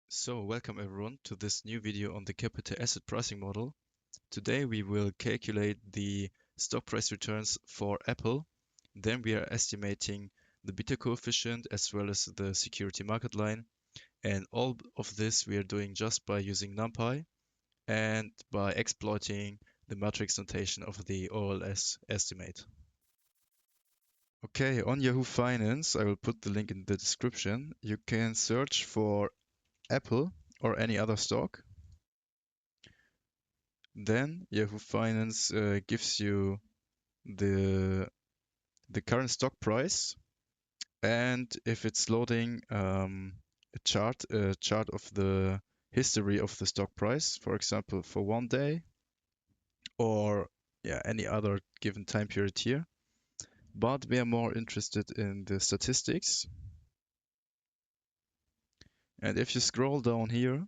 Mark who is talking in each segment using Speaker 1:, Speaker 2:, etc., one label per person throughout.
Speaker 1: So, welcome everyone to this new video on the capital asset pricing model. Today we will calculate the stock price returns for Apple. Then we are estimating the beta coefficient as well as the security market line. And all of this we are doing just by using NumPy and by exploiting the matrix notation of the OLS estimate. Okay, on Yahoo Finance, I will put the link in the description. You can search for Apple or any other stock. Then Yahoo Finance gives you the current stock price, and if it's loading a chart of the history of the stock price, for example, for one day or any other given time period here. But we are more interested in the statistics. And if you scroll down here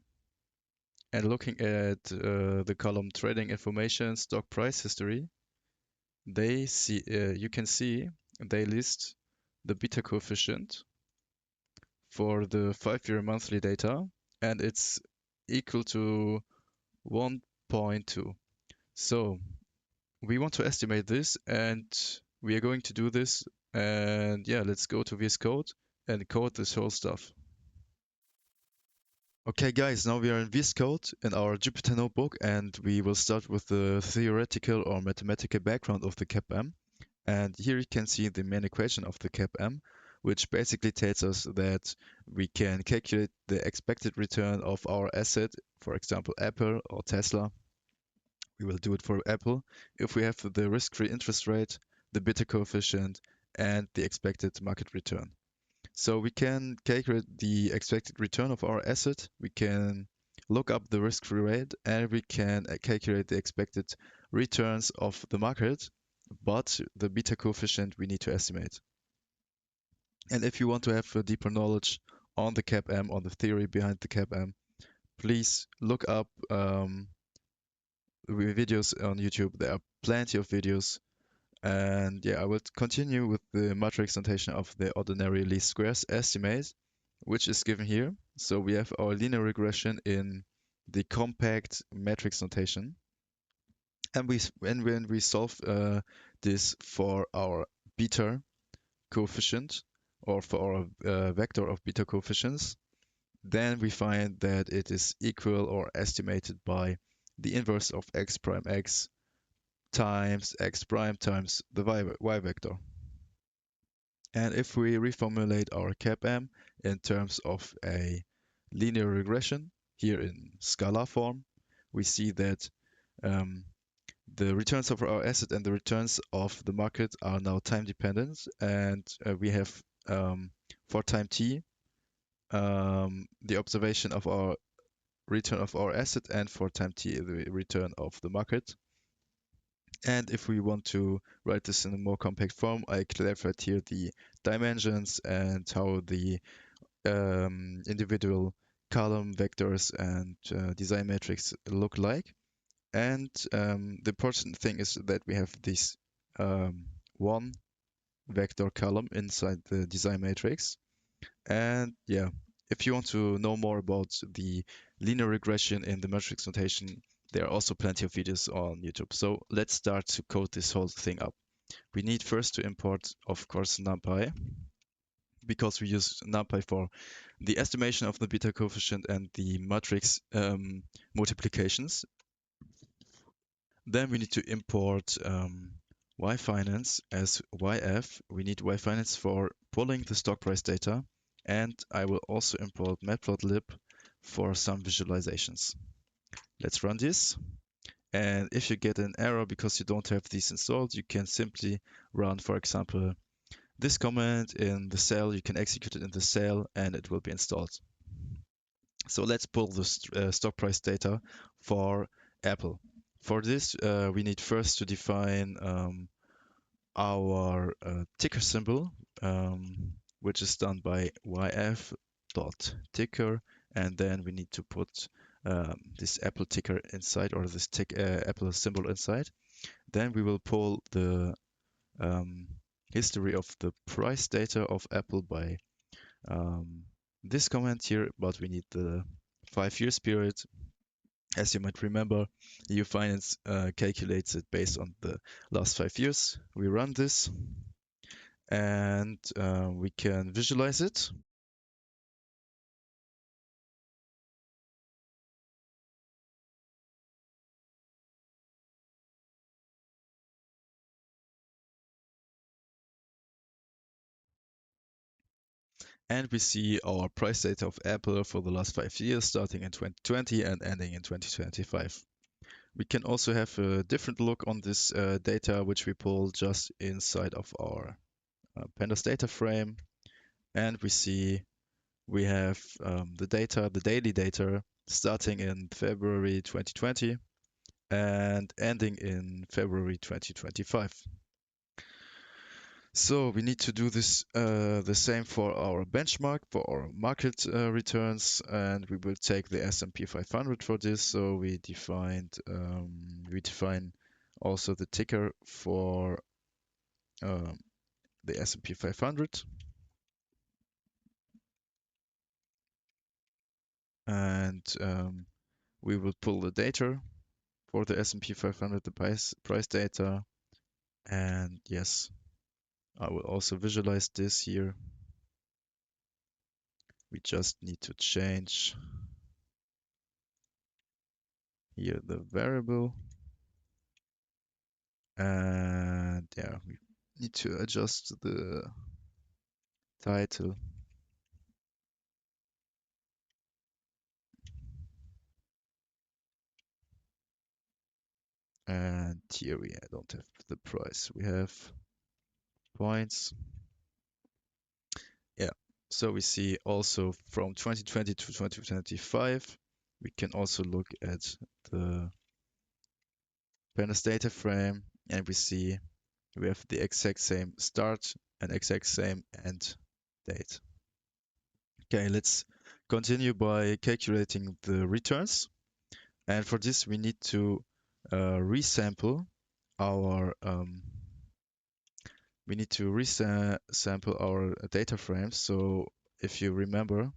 Speaker 1: and looking at the column trading information, stock price history, you can see they list the beta coefficient for the 5-year monthly data, and it's equal to 1.2. So we want to estimate this, and we are going to do this. And yeah, let's go to VS Code and code this whole stuff. Okay, guys, now we are in VS Code in our Jupyter notebook, and we will start with the theoretical or mathematical background of the CAPM. And here you can see the main equation of the CAPM, which basically tells us that we can calculate the expected return of our asset, for example, Apple or Tesla. We will do it for Apple if we have the risk-free interest rate, the beta coefficient, and the expected market return. So we can calculate the expected return of our asset, we can look up the risk-free rate, and we can calculate the expected returns of the market, but the beta coefficient we need to estimate. And if you want to have a deeper knowledge on the CAPM, on the theory behind the CAPM, please look up videos on YouTube. There are plenty of videos. And yeah, I will continue with the matrix notation of the ordinary least squares estimate, which is given here. So we have our linear regression in the compact matrix notation. And when we solve this for our beta coefficient or for our vector of beta coefficients, then we find that it is equal or estimated by the inverse of x prime x times x prime times the y vector. And if we reformulate our CAPM in terms of a linear regression, here in scalar form, we see that the returns of our asset and the returns of the market are now time dependent, and we have for time t the observation of our return of our asset, and for time t the return of the market. And if we want to write this in a more compact form, I clarified here the dimensions and how the individual column vectors and design matrix look like. And the important thing is that we have this one vector column inside the design matrix. And yeah, if you want to know more about the linear regression in the matrix notation, there are also plenty of videos on YouTube. So let's start to code this whole thing up. We need first to import, of course, NumPy, because we use NumPy for the estimation of the beta coefficient and the matrix multiplications. Then we need to import yfinance as yf. We need yfinance for pulling the stock price data, and I will also import matplotlib for some visualizations. Let's run this. And if you get an error because you don't have these installed, you can simply run, for example, this command in the cell. You can execute it in the cell and it will be installed. So let's pull the stock price data for Apple. For this, we need first to define our ticker symbol, which is done by yf.ticker, and then we need to put this Apple ticker inside, or this Apple symbol inside. Then we will pull the history of the price data of Apple by this command here, but we need the 5 years period. As you might remember, Yahoo Finance calculates it based on the last 5 years. We run this and we can visualize it. And we see our price data of Apple for the last 5 years, starting in 2020 and ending in 2025. We can also have a different look on this data, which we pull just inside of our pandas data frame. And we see we have the data, the daily data, starting in February 2020 and ending in February 2025. So we need to do this the same for our benchmark, for our market returns, and we will take the S&P 500 for this. So we define also the ticker for um, the S&P 500, and we will pull the data for the S&P 500, the price data, and yes, I will also visualize this here. We just need to change here the variable. And yeah, we need to adjust the title. And here we don't have the price. We have points. Yeah. So we see also from 2020 to 2025, we can also look at the pandas data frame and we see we have the exact same start and exact same end date. Okay, let's continue by calculating the returns. And for this, we need to resample our data frames. So if you remember,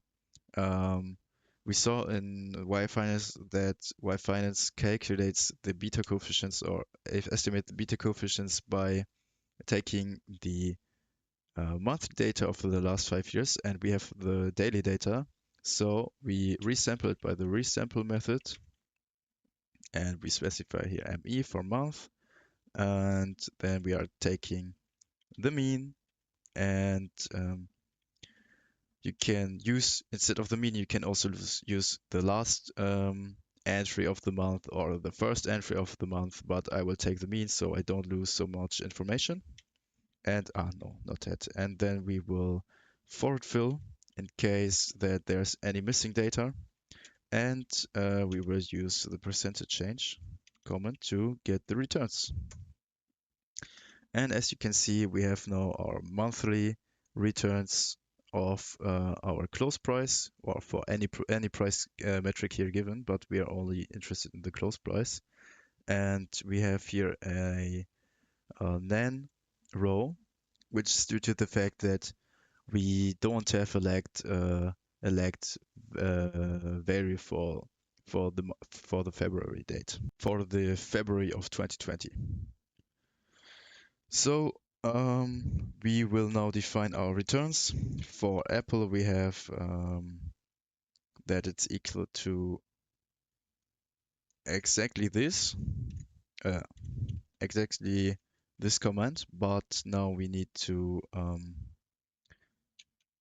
Speaker 1: um, we saw in Y Finance that Y Finance calculates the beta coefficients or estimate the beta coefficients by taking the monthly data of the last 5 years, and we have the daily data. So we resample it by the resample method, and we specify here ME for month, and then we are taking the mean, and you can use, instead of the mean, you can also use the last entry of the month or the first entry of the month, but I will take the mean so I don't lose so much information. And no, not that. And then we will forward fill in case that there's any missing data, and we will use the percentage change comment to get the returns. And as you can see, we have now our monthly returns of our close price, or for any price metric here given, but we are only interested in the close price. And we have here a nan row, which is due to the fact that we don't have a lagged value for the February date, for the February of 2020. So we will now define our returns. For Apple, we have that it's equal to exactly this, uh, exactly this command, but now we need to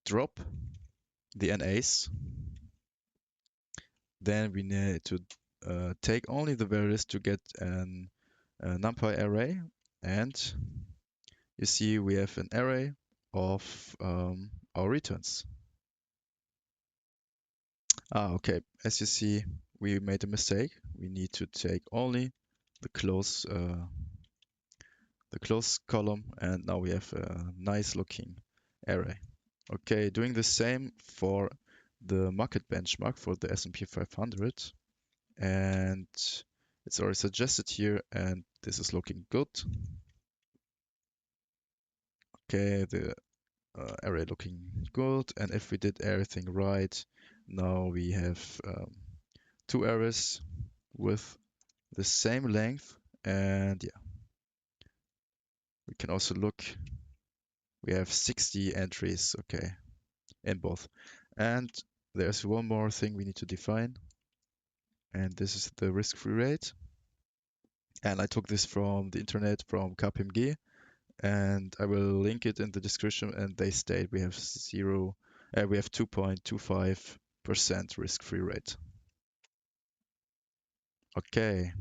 Speaker 1: drop the NAs. Then we need to take only the values to get an NumPy array, and you see we have an array of our returns. Okay. As you see, we made a mistake. We need to take only the close column, and now we have a nice looking array. Okay, doing the same for the market benchmark for the S&P 500, and it's already suggested here, and this is looking good. Okay, the array looking good, and if we did everything right, now we have two arrays with the same length, and yeah, we can also look. We have 60 entries, okay, in both. And there's one more thing we need to define, and this is the risk-free rate. And I took this from the internet from KPMG, and I will link it in the description. And they state we have 2.25% risk-free rate. Okay,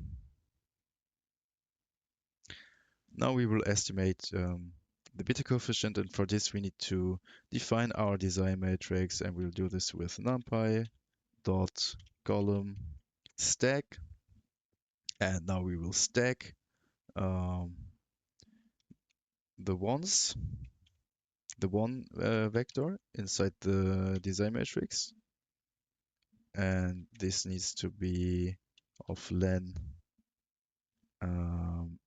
Speaker 1: now we will estimate the beta coefficient, and for this we need to define our design matrix, and we'll do this with numpy dot column stack, and now we will stack um, the ones, the one vector inside the design matrix, and this needs to be of len um,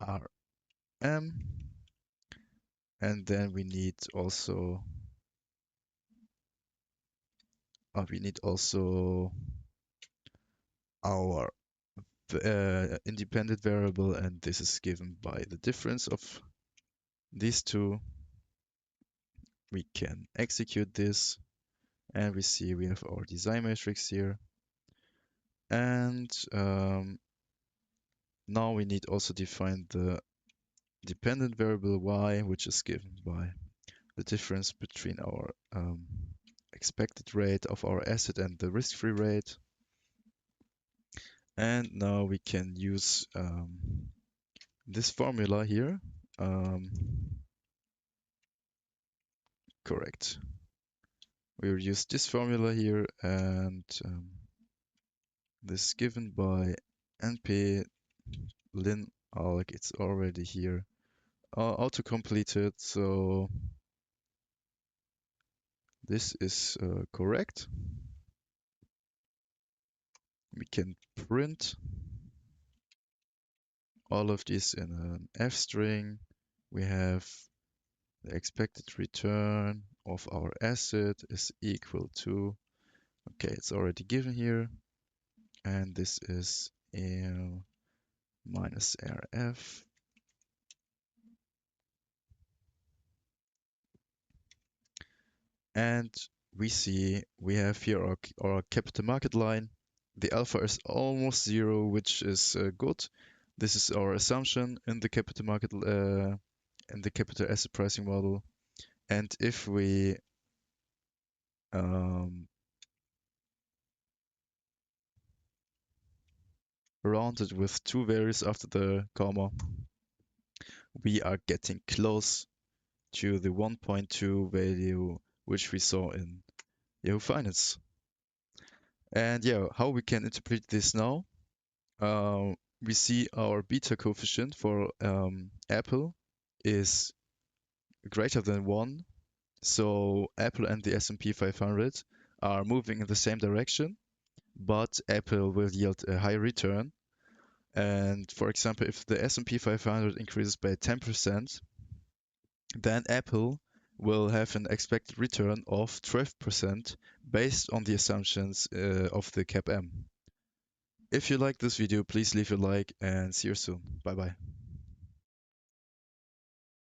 Speaker 1: rm, and then we need also our independent variable, and this is given by the difference of these two. We can execute this, and we see we have our design matrix here. And now we need also define the dependent variable y, which is given by the difference between our expected rate of our asset and the risk-free rate. And now we can use this formula here. Correct. We will use this formula here, and this is given by np lin alg. It's already here, auto-completed, so this is correct. We can print all of this in an f string. We have the expected return of our asset is equal to, okay, it's already given here, and this is minus rf. And we see we have here our capital market line. The alpha is almost 0, which is good. This is our assumption in the capital market, in the capital asset pricing model. And if we round it with 2 values after the comma, we are getting close to the 1.2 value which we saw in Yahoo Finance. And yeah, how we can interpret this now? We see our beta coefficient for Apple is greater than 1. So Apple and the S&P 500 are moving in the same direction, but Apple will yield a high return. And for example, if the S&P 500 increases by 10%, then Apple will have an expected return of 12% based on the assumptions of the CAPM. If you like this video, please leave a like and see you soon. Bye bye.